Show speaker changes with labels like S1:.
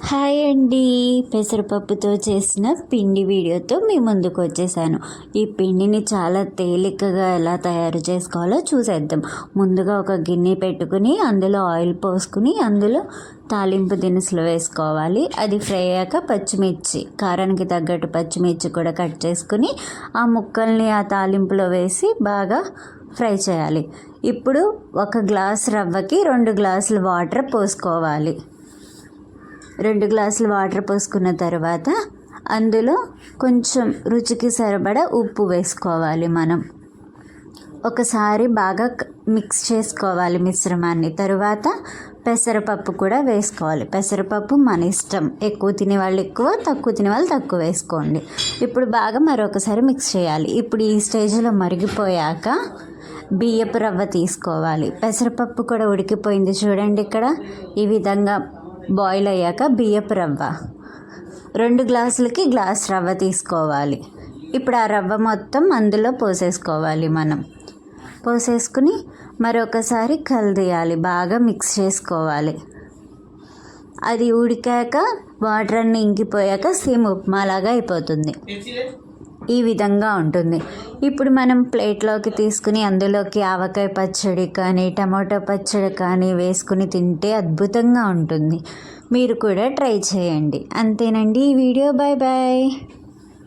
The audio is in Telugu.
S1: హాయ్ అండి, పెసరపప్పుతో చేసిన పిండి వీడియోతో మీ ముందుకు వచ్చేసాను. ఈ పిండిని చాలా తేలికగా ఎలా తయారు చేసుకోవాలో చూసేద్దాం. ముందుగా ఒక గిన్నె పెట్టుకుని అందులో ఆయిల్ పోసుకుని అందులో తాలింపు దినుసులు వేసుకోవాలి. అది ఫ్రై అయ్యాక పచ్చిమిర్చి, కారానికి తగ్గట్టు పచ్చిమిర్చి కూడా కట్ చేసుకుని ఆ ముక్కల్ని ఆ తాలింపులో వేసి బాగా ఫ్రై చేయాలి. ఇప్పుడు ఒక గ్లాస్ రవ్వకి 2 గ్లాసులు వాటర్ పోసుకోవాలి. 2 గ్లాసులు వాటర్ పోసుకున్న తర్వాత అందులో కొంచెం రుచికి సరిపడా ఉప్పు వేసుకోవాలి. మనం ఒకసారి బాగా మిక్స్ చేసుకోవాలి మిశ్రమాన్ని. తరువాత పెసరపప్పు కూడా వేసుకోవాలి. పెసరపప్పు మన ఇష్టం, ఎక్కువ తినేవాళ్ళు ఎక్కువ, తక్కువ తినేవాళ్ళు తక్కువ వేసుకోండి. ఇప్పుడు బాగా మరొకసారి మిక్స్ చేయాలి. ఇప్పుడు ఈ స్టేజ్లో మరిగిపోయాక బియ్యపు రవ్వ తీసుకోవాలి. పెసరపప్పు కూడా ఉడికిపోయింది చూడండి. ఇక్కడ ఈ విధంగా బాయిల్ అయ్యాక బియ్యపు రవ్వ 2 గ్లాసులకి గ్లాస్ రవ్వ తీసుకోవాలి. ఇప్పుడు ఆ రవ్వ మొత్తం అందులో పోసేసుకోవాలి. మనం పోసేసుకుని మరొకసారి కలదీయాలి, బాగా మిక్స్ చేసుకోవాలి. అది ఉడికాక వాటర్ అన్నీ ఇంకిపోయాక సేమ్ ఉప్మాలాగా అయిపోతుంది. ఈ విధంగా ఉంటుంది. ఇప్పుడు మనం ప్లేట్లోకి తీసుకుని అందులోకి ఆవకాయ పచ్చడి కానీ టమాటో పచ్చడి కానీ వేసుకుని తింటే అద్భుతంగా ఉంటుంది. మీరు కూడా ట్రై చేయండి. అంతేనండి ఈ వీడియో. Bye bye.